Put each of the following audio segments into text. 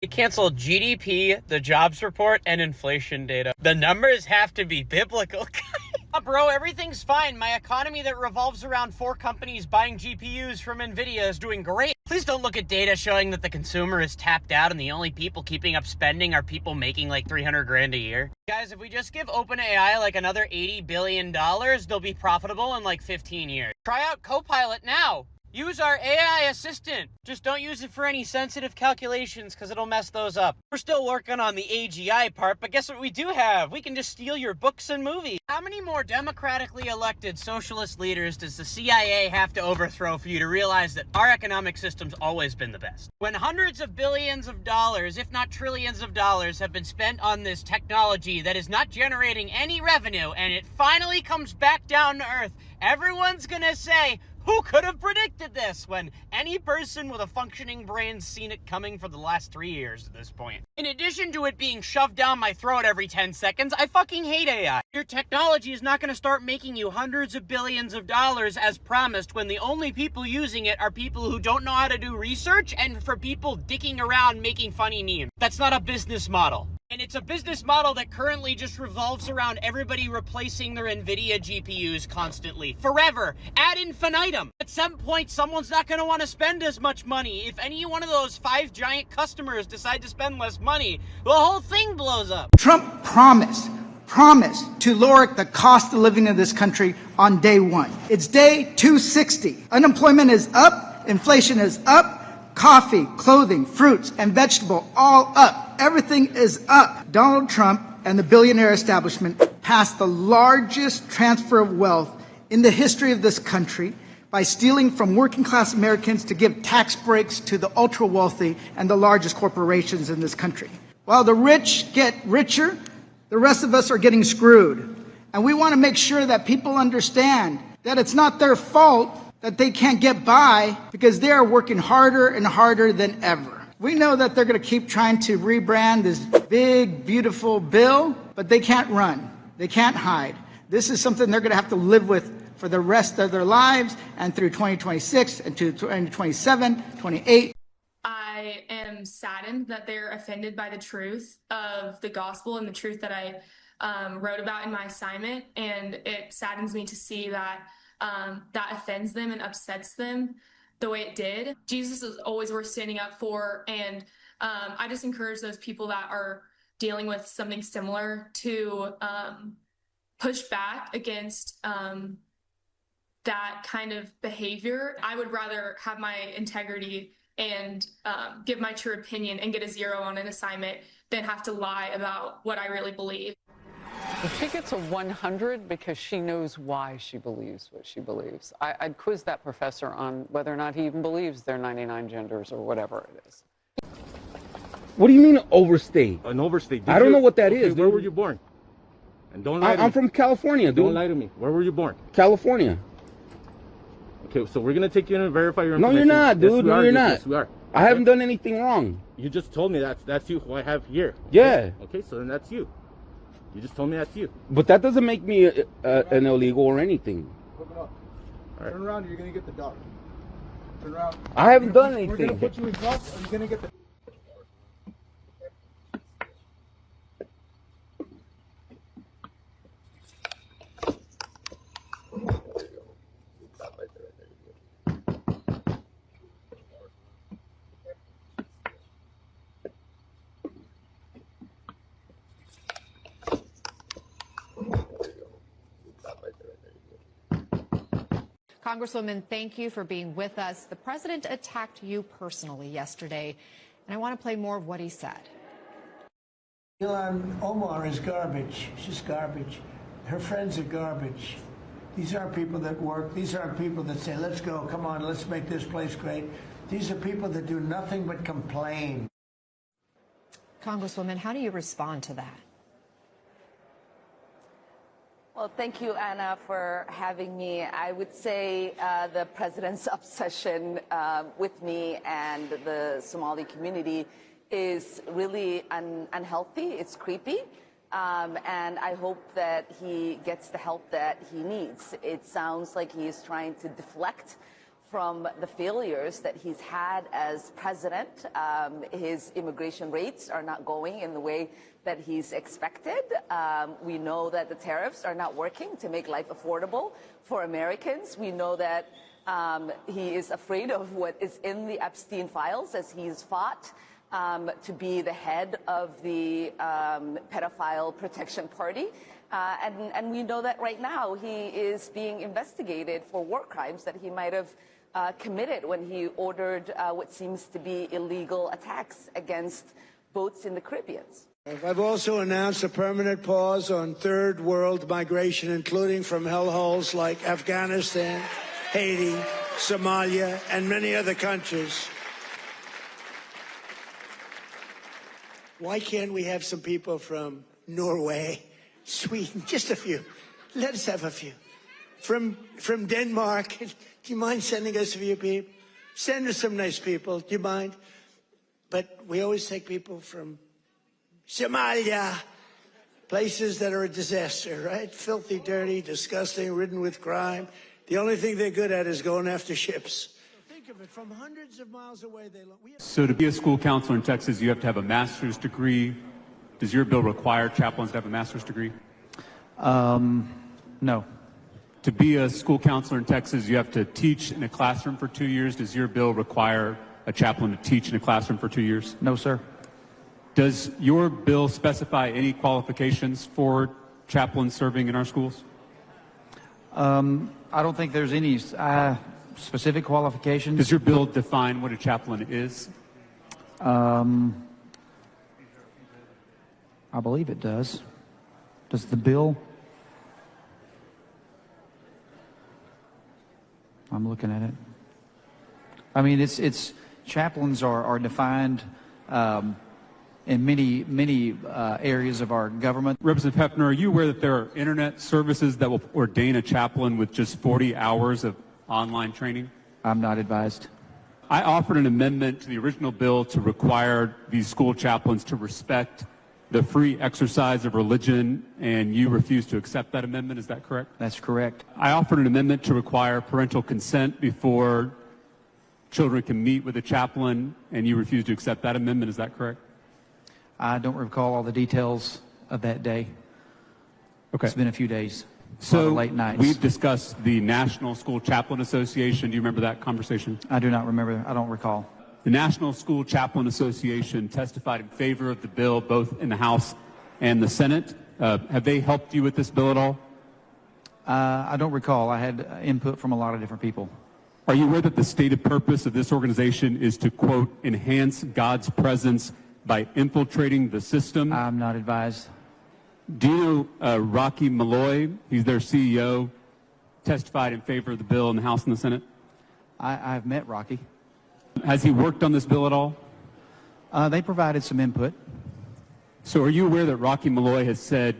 They canceled GDP, the jobs report, and inflation data. The numbers have to be biblical. Bro, everything's fine. My economy that revolves around 4 companies buying GPUs from NVIDIA is doing great. Please don't look at data showing that the consumer is tapped out and the only people keeping up spending are people making like 300 grand a year. Guys, if we just give OpenAI like another $80 billion, they'll be profitable in like 15 years. Try out Copilot now. Use our AI assistant. Just don't use it for any sensitive calculations because it'll mess those up. We're still working on the AGI part, but guess what we do have? We can just steal your books and movies. How many more democratically elected socialist leaders does the CIA have to overthrow for you to realize that our economic system's always been the best? When hundreds of billions of dollars, if not trillions of dollars, have been spent on this technology that is not generating any revenue, and it finally comes back down to earth, everyone's gonna say, who could have predicted this? When any person with a functioning brain's seen it coming for the last 3 years at this point. In addition to it being shoved down my throat every 10 seconds, I fucking hate AI. Your technology is not going to start making you hundreds of billions of dollars as promised when the only people using it are people who don't know how to do research and for people dicking around making funny memes. That's not a business model. And it's a business model that currently just revolves around everybody replacing their NVIDIA GPUs constantly, forever, ad infinitum. At some point, someone's not going to want to spend as much money. If any one of those 5 giant customers decide to spend less money, the whole thing blows up. Trump promised to lower the cost of living in this country on day 1. It's day 260. Unemployment is up, inflation is up, coffee, clothing, fruits, and vegetable all up. Everything is up. Donald Trump and the billionaire establishment passed the largest transfer of wealth in the history of this country by stealing from working class Americans to give tax breaks to the ultra wealthy and the largest corporations in this country. While the rich get richer, the rest of us are getting screwed. And we want to make sure that people understand that it's not their fault that they can't get by because they are working harder and harder than ever. We know that they're going to keep trying to rebrand this big, beautiful bill, but they can't run. They can't hide. This is something they're going to have to live with for the rest of their lives and through 2026 and to 2027, 28. I am saddened that they're offended by the truth of the gospel and the truth that I wrote about in my assignment. And it saddens me to see that that offends them and upsets them the way it did. Jesus is always worth standing up for. And I just encourage those people that are dealing with something similar to push back against that kind of behavior. I would rather have my integrity and give my true opinion and get a 0 on an assignment than have to lie about what I really believe. Well, she gets a 100 because she knows why she believes what she believes. I'd quiz that professor on whether or not he even believes there are 99 genders or whatever it is. What do you mean overstay? An overstay. I don't know what that is. Where were you born? And don't lie to me. I'm from California, dude. Don't lie to me. Where were you born? California. Okay, so we're going to take you in and verify your information. No, you're not, dude. Yes, no, you're not. Yes, we are. I haven't done anything wrong. You just told me that's you who I have here. Yeah. Okay, so then that's you. You just told me that's you. But that doesn't make me an illegal or anything. Open up. Right. Turn around or you're going to get the dog. Turn around. I haven't done anything. We're going to put you in cuffs or you're going to get the... Congresswoman, thank you for being with us. The president attacked you personally yesterday, and I want to play more of what he said. Ilhan Omar is garbage. She's garbage. Her friends are garbage. These aren't people that work. These aren't people that say, let's go, come on, let's make this place great. These are people that do nothing but complain. Congresswoman, how do you respond to that? Well, thank you, Anna, for having me. I would say the president's obsession with me and the Somali community is really unhealthy. It's creepy. And I hope that he gets the help that he needs. It sounds like he is trying to deflect from the failures that he's had as president. His immigration rates are not going in the way that he's expected. We know that the tariffs are not working to make life affordable for Americans. We know that he is afraid of what is in the Epstein files, as he's fought to be the head of the pedophile protection party. And we know that right now he is being investigated for war crimes that he might have committed when he ordered what seems to be illegal attacks against boats in the Caribbean. I've also announced a permanent pause on third world migration, including from hellholes like Afghanistan, Haiti, Somalia, and many other countries. Why can't we have some people from Norway, Sweden, just a few? Let us have a few. From Denmark, do you mind sending us a few people? Send us some nice people, do you mind? But we always take people from Somalia, places that are a disaster, right? Filthy, dirty, disgusting, ridden with crime. The only thing they're good at is going after ships. Think of it, from hundreds of miles away, So to be a school counselor in Texas, you have to have a master's degree. Does your bill require chaplains to have a master's degree? No. To be a school counselor in Texas, you have to teach in a classroom for 2 years. Does your bill require a chaplain to teach in a classroom for 2 years? No, sir. Does your bill specify any qualifications for chaplains serving in our schools? I don't think there's any specific qualifications. Does your bill define what a chaplain is? I believe it does. Does the bill? I'm looking at it. I mean, it's chaplains are defined in many areas of our government. Representative Hefner, are you aware that there are internet services that will ordain a chaplain with just 40 hours of online training? I'm not advised. I offered an amendment to the original bill to require these school chaplains to respect the free exercise of religion, and you refused to accept that amendment. Is that correct? That's correct. I offered an amendment to require parental consent before children can meet with a chaplain, and you refused to accept that amendment. Is that correct? I don't recall all the details of that day. Okay. It's been a few days. So late nights. We've discussed the National School Chaplain Association. Do you remember that conversation? I do not remember. I don't recall. The National School Chaplain Association testified in favor of the bill both in the House and the Senate. Have they helped you with this bill at all? I don't recall. I had input from a lot of different people. Are you aware that the stated purpose of this organization is to, quote, enhance God's presence by infiltrating the system? I'm not advised. Do you know Rocky Malloy? He's their CEO, testified in favor of the bill in the House and the Senate. I've met Rocky. Has he worked on this bill at all? They provided some input. So are you aware that Rocky Malloy has said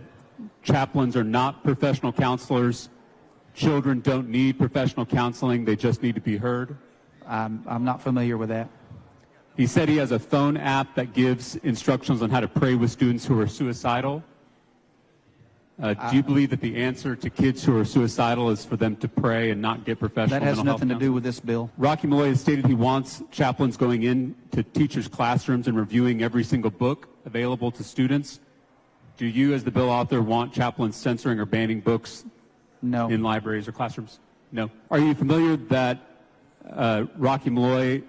chaplains are not professional counselors, children don't need professional counseling, they just need to be heard? I'm not familiar with that. He said he has a phone app that gives instructions on how to pray with students who are suicidal. Do you believe that the answer to kids who are suicidal is for them to pray and not get professional mental health That has nothing to counseling? do with this bill. Rocky Malloy has stated he wants chaplains going into teachers' classrooms and reviewing every single book available to students. Do you, as the bill author, want chaplains censoring or banning books No. in libraries or classrooms? No. Are you familiar that Rocky Malloy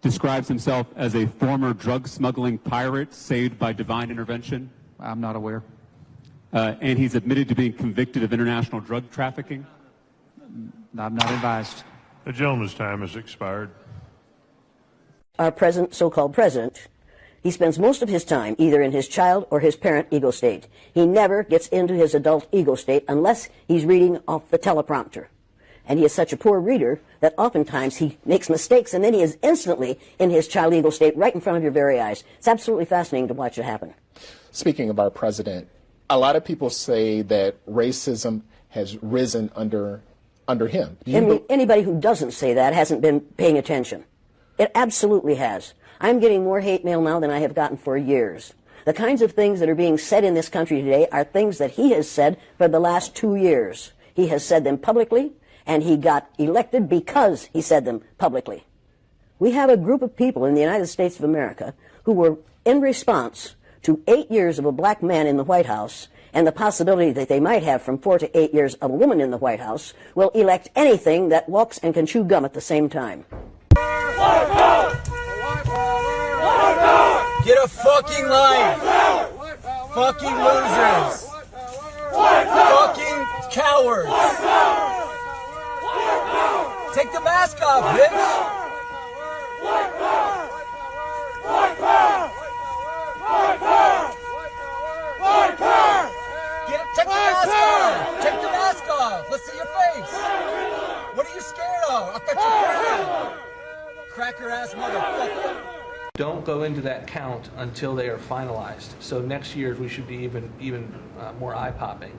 describes himself as a former drug smuggling pirate saved by divine intervention? I'm not aware. And he's admitted to being convicted of international drug trafficking? I'm not advised. The gentleman's time has expired. Our present, so-called president, he spends most of his time either in his child or his parent ego state. He never gets into his adult ego state unless he's reading off the teleprompter. And he is such a poor reader that oftentimes he makes mistakes and then he is instantly in his child ego state right in front of your very eyes. It's absolutely fascinating to watch it happen. Speaking of our president, a lot of people say that racism has risen under him. Anybody who doesn't say that hasn't been paying attention. It absolutely has. I'm getting more hate mail now than I have gotten for years. The kinds of things that are being said in this country today are things that he has said for the last 2 years. He has said them publicly, and he got elected because he said them publicly. We have a group of people in the United States of America who were in response to 8 years of a black man in the White House and the possibility that they might have from 4 to 8 years of a woman in the White House, will elect anything that walks and can chew gum at the same time. Get a fucking life! Fucking losers! Fucking cowards! Take the mask off, bitch! Take the mask off! Take the mask off! Let's see your face! What are you scared of? I thought you cracker ass motherfucker! Don't go into that count until they are finalized. So next year we should be even more eye-popping.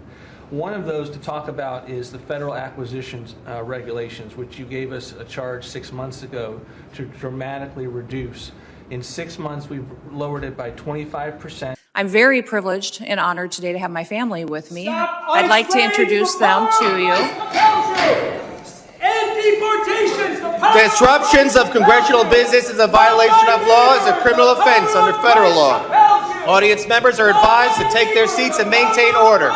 One of those to talk about is the federal acquisitions regulations, which you gave us a charge 6 months ago to dramatically reduce. In 6 months, we've lowered it by 25%. I'm very privileged and honored today to have my family with me. I'd like to introduce them to you. Disruptions of congressional business is a violation of law, is a criminal offense under federal law. Audience members are advised to take their seats and maintain order.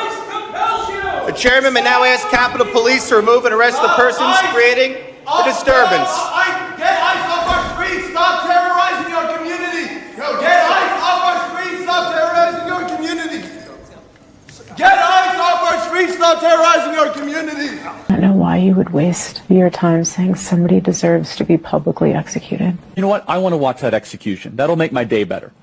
The chairman may now ask Capitol Police to remove and arrest the persons creating the disturbance. Get ICE off our streets! Stop terrorizing your community! Get ICE off our streets! Stop terrorizing your community! Get ICE off our streets! Stop terrorizing your community! I don't know why you would waste your time saying somebody deserves to be publicly executed. You know what? I want to watch that execution. That'll make my day better.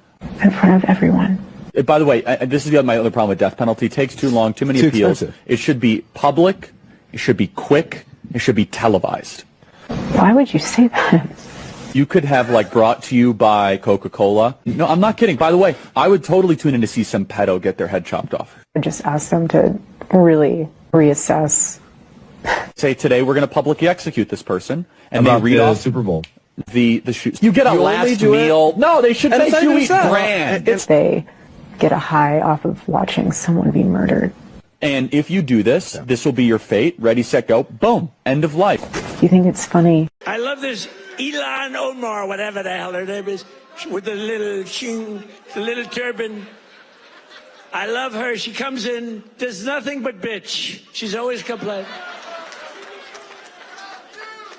In front of everyone. By the way, this is my other problem with death penalty. It takes too long, too many appeals. Expensive. It should be public. It should be quick. It should be televised. Why would you say that? You could have, like, brought to you by Coca-Cola. No, I'm not kidding. By the way, I would totally tune in to see some pedo get their head chopped off. I just ask them to really reassess. Say today we're going to publicly execute this person, and About they read the off Super Bowl. the shoes. You get a You only last do it- meal. No, they should And make it's you not eat even that. grand. If they get a high off of watching someone be murdered. And if you do this, this will be your fate. Ready, set, go. Boom. End of life. Do you think it's funny? I love this Elon Omar, whatever the hell her name is, with the little shing, the little turban. I love her. She comes in, does nothing but bitch. She's always complaining.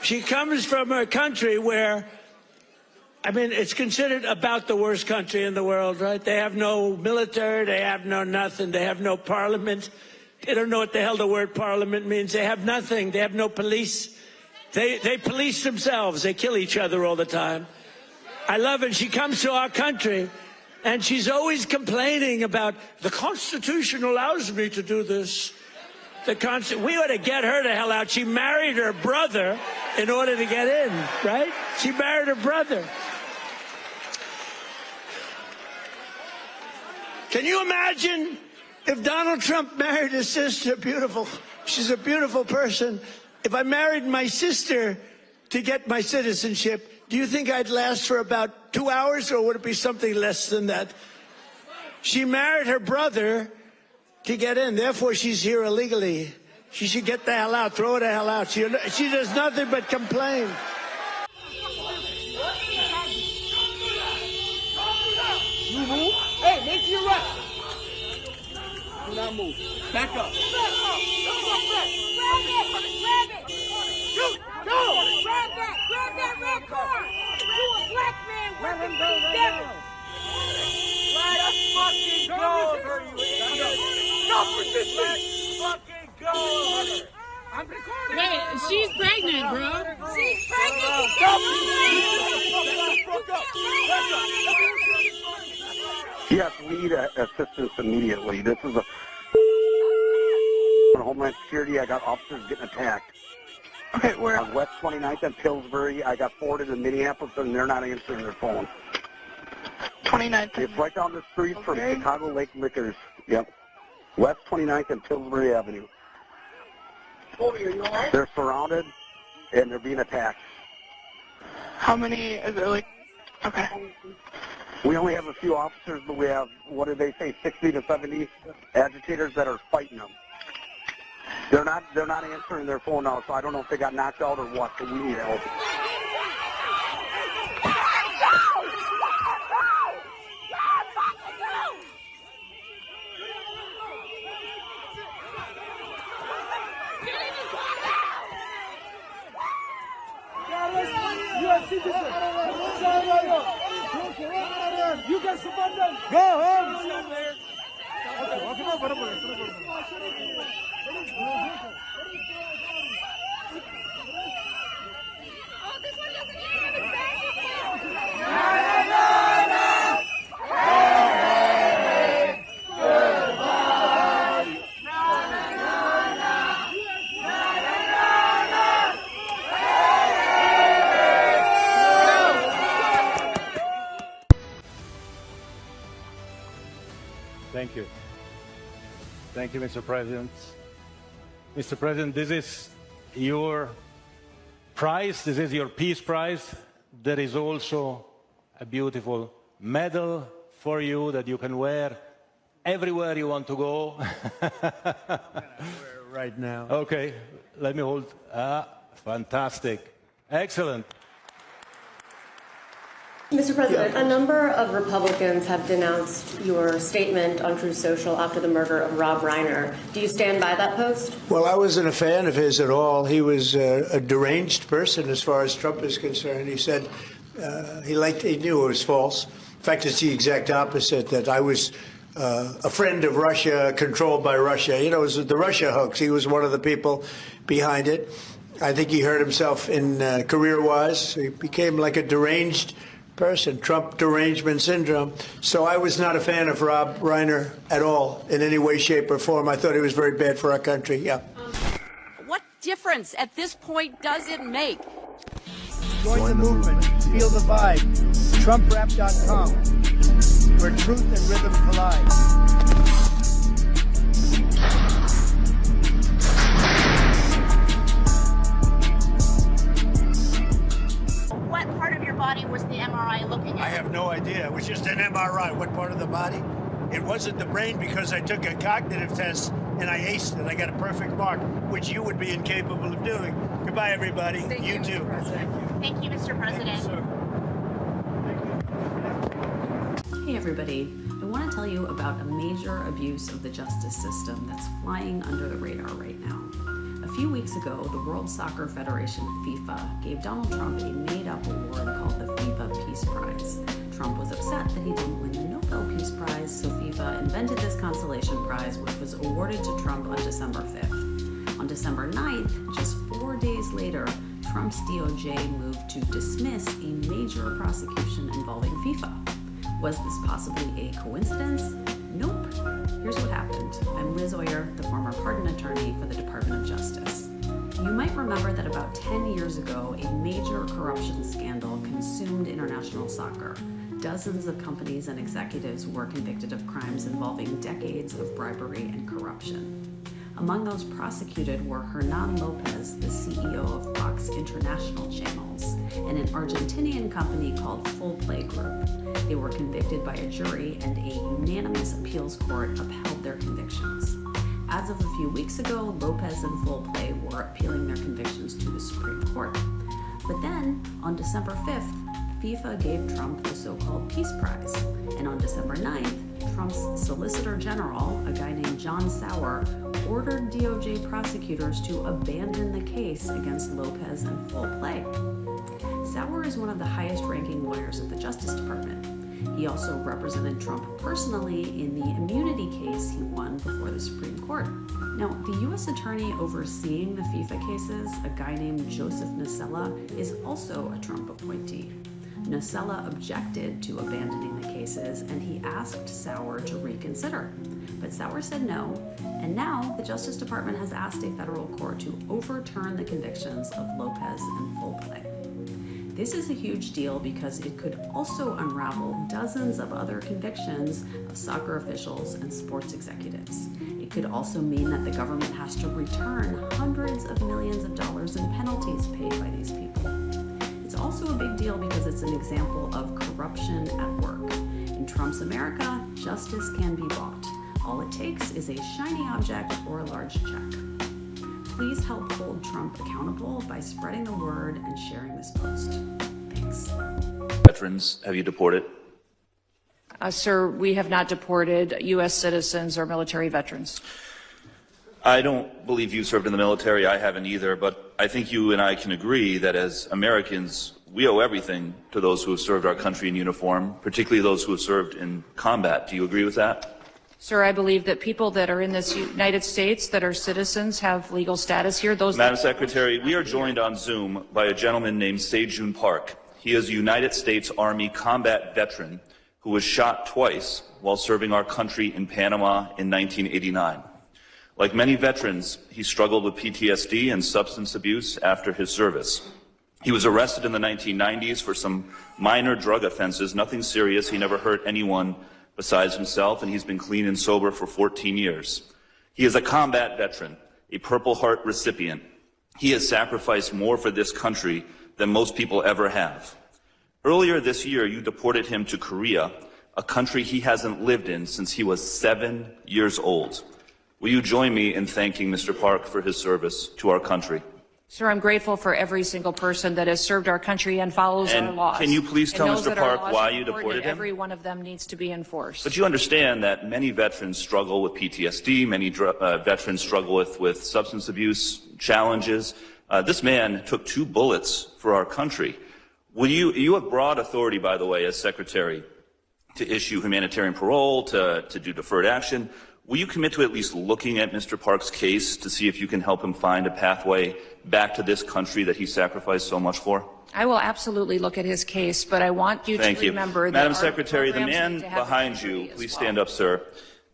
She comes from a country where, I mean, it's considered about the worst country in the world, right? They have no military, they have no nothing, they have no parliament. They don't know what the hell the word parliament means. They have nothing. They have no police. They police themselves. They kill each other all the time. I love it. She comes to our country, and she's always complaining about the Constitution allows me to do this. We ought to get her the hell out. She married her brother in order to get in, right? She married her brother. Can you imagine if Donald Trump married his sister? Beautiful. She's a beautiful person. If I married my sister to get my citizenship, do you think I'd last for about 2 hours, or would it be something less than that? She married her brother to get in. Therefore, she's here illegally. She should get the hell out. Throw her the hell out. She does nothing but complain. Hey, make your rush. Do not move. Back up. Grab that red car! You a black man working for these devils! Let's fucking go over you. Stop resisting. Fucking go over her. I'm recording. Wait, she's pregnant, bro. She's pregnant. Yes, need assistance immediately. This is a Homeland Security. I got officers getting attacked. Okay, where? On West 29th and Pillsbury. I got forwarded to Minneapolis, and they're not answering their phone. 29th. It's right down the street from Chicago Lake Liquors. Yep. West 29th and Pillsbury Avenue. Colby, are you all right? They're surrounded, and they're being attacked. How many is it like? Okay. We only have a few officers, but we have, what did they say, 60 to 70 agitators that are fighting them. They're not answering their phone now, so I don't know if they got knocked out or what, but we need help. You can surrender. Go home. Thank you. Thank you, Mr. President. Mr. President, this is your prize. This is your Peace Prize. There is also a beautiful medal for you that you can wear everywhere you want to go. Right now. Okay, let me hold. Fantastic. Excellent. Mr. President, a number of Republicans have denounced your statement on Truth Social after the murder of Rob Reiner. Do you stand by that post? Well, I wasn't a fan of his at all. He was a deranged person as far as Trump is concerned. He said he knew it was false. In fact, it's the exact opposite, that I was a friend of Russia, controlled by Russia. You know, it was the Russia hoax. He was one of the people behind it. I think he hurt himself in career-wise. He became like a deranged person, Trump derangement syndrome. So I was not a fan of Rob Reiner at all, in any way, shape, or form. I thought he was very bad for our country, yeah. What difference at this point does it make? Join the movement. Feel the vibe. TrumpRap.com, where truth and rhythm collide. What part of your body was the MRI looking at? I have no idea. It was just an MRI. What part of the body? It wasn't the brain, because I took a cognitive test and I aced it. I got a perfect mark, which you would be incapable of doing. Goodbye, everybody. Thank you, too. Mr. President. Thank you, Mr. President. Hey everybody, I want to tell you about a major abuse of the justice system that's flying under the radar right now. A few weeks ago, the World Soccer Federation, FIFA, gave Donald Trump a made-up award called the FIFA Peace Prize. Trump was upset that he didn't win the Nobel Peace Prize, so FIFA invented this consolation prize, which was awarded to Trump on December 5th. On December 9th, just 4 days later, Trump's DOJ moved to dismiss a major prosecution involving FIFA. Was this possibly a coincidence? Nope. Here's what happened. I'm Liz Oyer, the former pardon attorney for the Department of Justice. You might remember that about 10 years ago, a major corruption scandal consumed international soccer. Dozens of companies and executives were convicted of crimes involving decades of bribery and corruption. Among those prosecuted were Hernan Lopez, the CEO of Fox International Channels, and an Argentinian company called Full Play Group. They were convicted by a jury, and a unanimous appeals court upheld their convictions. As of a few weeks ago, Lopez and Full Play were appealing their convictions to the Supreme Court. But then, on December 5th, FIFA gave Trump the so-called Peace Prize. And on December 9th, Trump's Solicitor General, a guy named John Sauer, ordered DOJ prosecutors to abandon the case against Lopez and Full Play. Sauer is one of the highest-ranking lawyers at the Justice Department. He also represented Trump personally in the immunity case he won before the Supreme Court. Now, the U.S. attorney overseeing the FIFA cases, a guy named Joseph Nacella, is also a Trump appointee. Nacella objected to abandoning the cases, and he asked Sauer to reconsider. But Sauer said no, and now the Justice Department has asked a federal court to overturn the convictions of Lopez and Full Play. This is a huge deal because it could also unravel dozens of other convictions of soccer officials and sports executives. It could also mean that the government has to return hundreds of millions of dollars in penalties paid by these people. It's also a big deal because it's an example of corruption at work. In Trump's America, justice can be bought. All it takes is a shiny object or a large check. Please help hold Trump accountable by spreading the word and sharing this post. Thanks. Veterans have you deported? Sir, we have not deported U.S. citizens or military veterans. I don't believe you served in the military. I haven't either, but I think you and I can agree that as Americans, we owe everything to those who have served our country in uniform, particularly those who have served in combat. Do you agree with that? Sir, I believe that people that are in this United States that are citizens have legal status here. Madam Secretary, we are joined on Zoom by a gentleman named Sejun Park. He is a United States Army combat veteran who was shot twice while serving our country in Panama in 1989. Like many veterans, he struggled with PTSD and substance abuse after his service. He was arrested in the 1990s for some minor drug offenses, nothing serious. He never hurt anyone besides himself, and he's been clean and sober for 14 years. He is a combat veteran, a Purple Heart recipient. He has sacrificed more for this country than most people ever have. Earlier this year, you deported him to Korea, a country he hasn't lived in since he was 7 years old. Will you join me in thanking Mr. Park for his service to our country? Sir, I'm grateful for every single person that has served our country and follows our laws. Can you please tell Mr. Park why you deported him? Every one of them needs to be enforced. But you understand that many veterans struggle with PTSD, many veterans struggle with substance abuse challenges. This man took 2 bullets for our country. You have broad authority, by the way, as Secretary, to issue humanitarian parole, to do deferred action. Will you commit to at least looking at Mr. Park's case to see if you can help him find a pathway back to this country that he sacrificed so much for? I will absolutely look at his case, but I want you to remember that Madam Secretary, the man behind you, please stand up, sir.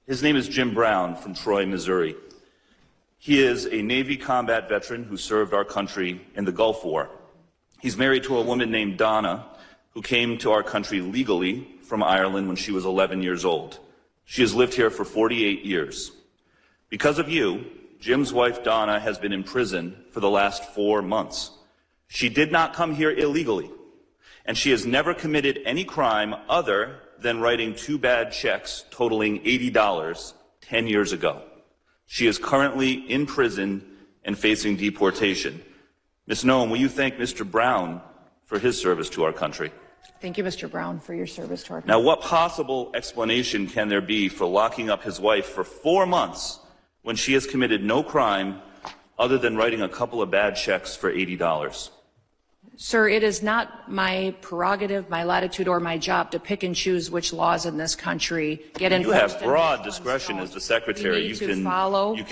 His name is Jim Brown from Troy, Missouri. He is a Navy combat veteran who served our country in the Gulf War. He's married to a woman named Donna, who came to our country legally from Ireland when she was 11 years old. She has lived here for 48 years. Because of you, Jim's wife Donna has been in prison for the last 4 months. She did not come here illegally, and she has never committed any crime other than writing 2 bad checks totaling $80 10 years ago. She is currently in prison and facing deportation. Ms. Noem, will you thank Mr. Brown for his service to our country? Thank you, Mr. Brown, for your service to our country. Now, what possible explanation can there be for locking up his wife for 4 months when she has committed no crime other than writing a couple of bad checks for $80? Sir, it is not my prerogative, my latitude, or my job to pick and choose which laws in this country get enforced. You have broad discretion as the Secretary. You can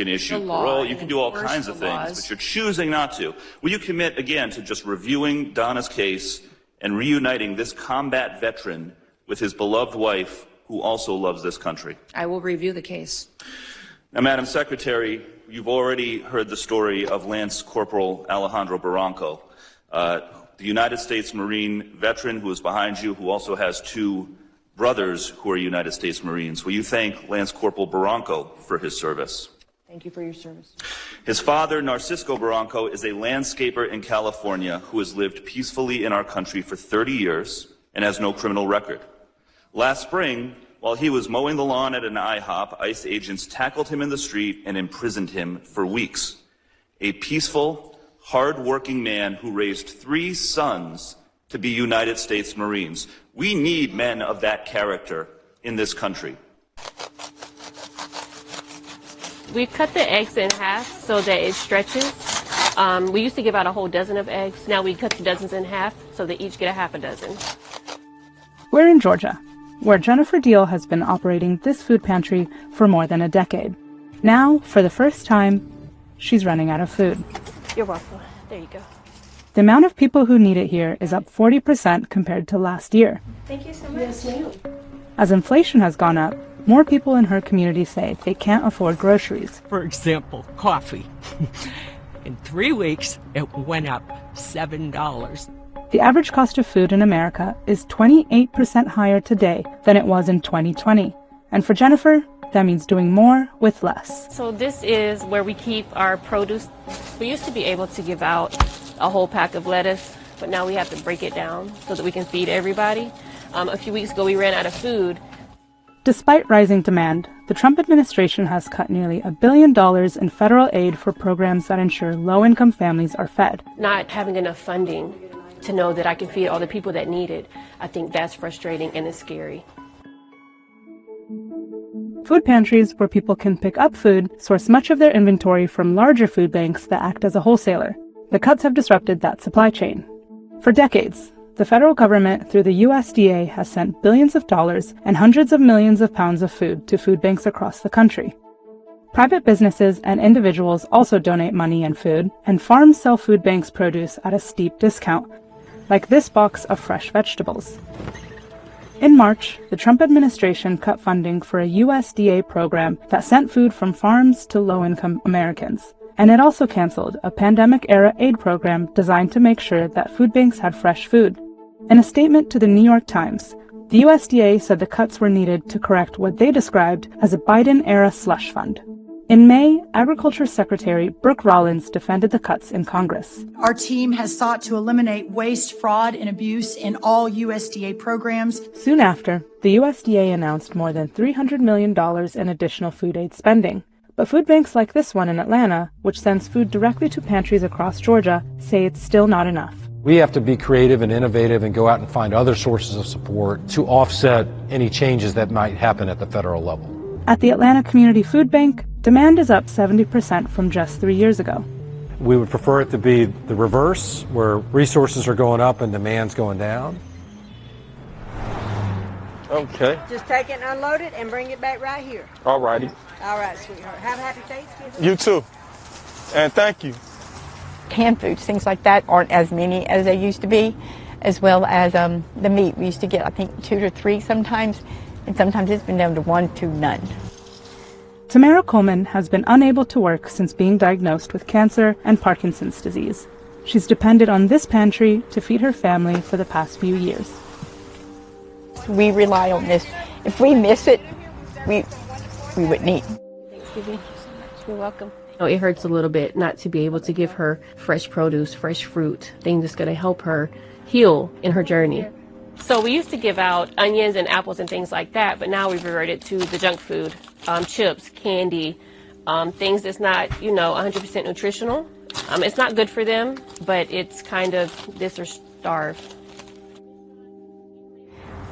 issue parole, you can do all kinds of things, but you're choosing not to. Will you commit, again, to just reviewing Donna's case and reuniting this combat veteran with his beloved wife, who also loves this country? I will review the case. Now, Madam Secretary, you've already heard the story of Lance Corporal Alejandro Barranco, the United States Marine veteran who is behind you, who also has 2 brothers who are United States Marines. Will you thank Lance Corporal Barranco for his service? Thank you for your service. His father, Narcisco Barranco, is a landscaper in California who has lived peacefully in our country for 30 years and has no criminal record. Last spring, while he was mowing the lawn at an IHOP, ICE agents tackled him in the street and imprisoned him for weeks. A peaceful, hard-working man who raised 3 sons to be United States Marines. We need men of that character in this country. We cut the eggs in half so that it stretches. We used to give out a whole dozen of eggs. Now we cut the dozens in half so they each get a half a dozen. We're in Georgia, where Jennifer Deal has been operating this food pantry for more than a decade. Now, for the first time, she's running out of food. You're welcome. There you go. The amount of people who need it here is up 40% compared to last year. Thank you so much. Yes, ma'am. As inflation has gone up, more people in her community say they can't afford groceries. For example, coffee. In 3 weeks, it went up $7. The average cost of food in America is 28% higher today than it was in 2020. And for Jennifer, that means doing more with less. So this is where we keep our produce. We used to be able to give out a whole pack of lettuce, but now we have to break it down so that we can feed everybody. A few weeks ago, we ran out of food. Despite rising demand, the Trump administration has cut nearly $1 billion in federal aid for programs that ensure low-income families are fed. Not having enough funding to know that I can feed all the people that need it, I think that's frustrating and it's scary. Food pantries, where people can pick up food, source much of their inventory from larger food banks that act as a wholesaler. The cuts have disrupted that supply chain. For decades, the federal government, through the USDA, has sent billions of dollars and hundreds of millions of pounds of food to food banks across the country. Private businesses and individuals also donate money and food, and farms sell food banks' produce at a steep discount, like this box of fresh vegetables. In March, the Trump administration cut funding for a USDA program that sent food from farms to low-income Americans. And it also canceled a pandemic-era aid program designed to make sure that food banks had fresh food. In a statement to the New York Times, the USDA said the cuts were needed to correct what they described as a Biden-era slush fund. In May, Agriculture Secretary Brooke Rollins defended the cuts in Congress. Our team has sought to eliminate waste, fraud, and abuse in all USDA programs. Soon after, the USDA announced more than $300 million in additional food aid spending. But food banks like this one in Atlanta, which sends food directly to pantries across Georgia, say it's still not enough. We have to be creative and innovative and go out and find other sources of support to offset any changes that might happen at the federal level. At the Atlanta Community Food Bank, demand is up 70% from just 3 years ago. We would prefer it to be the reverse, where resources are going up and demand's going down. Okay. Just take it and unload it and bring it back right here. All righty. All right, sweetheart. Have a happy Thanksgiving. You too. And thank you. Canned foods, things like that, aren't as many as they used to be, as well as the meat. We used to get, I think, 2 to 3 sometimes, and sometimes it's been down to 1 to none. Tamara Coleman has been unable to work since being diagnosed with cancer and Parkinson's disease. She's depended on this pantry to feed her family for the past few years. We rely on this. If we miss it, we wouldn't eat. Thanksgiving. You're welcome. It hurts a little bit not to be able to give her fresh produce, fresh fruit, things that's going to help her heal in her journey. So we used to give out onions and apples and things like that, but now we've reverted to the junk food, chips, candy, things that's not, 100% nutritional. It's not good for them, but it's kind of this or starve.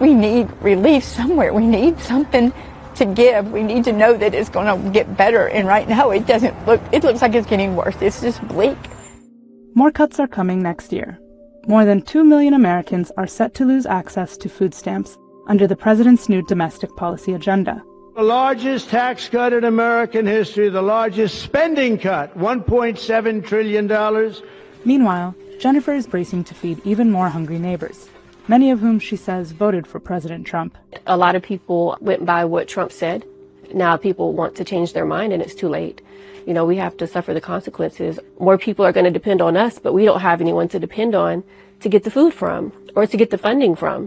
We need relief somewhere. We need something to give. We need to know that it's going to get better. And right now it looks like it's getting worse. It's just bleak. More cuts are coming next year. More than 2 million Americans are set to lose access to food stamps under the president's new domestic policy agenda. The largest tax cut in American history, the largest spending cut, $1.7 trillion. Meanwhile, Jennifer is bracing to feed even more hungry neighbors, many of whom she says voted for President Trump. A lot of people went by what Trump said. Now people want to change their mind and it's too late. We have to suffer the consequences. More people are going to depend on us, but we don't have anyone to depend on to get the food from or to get the funding from.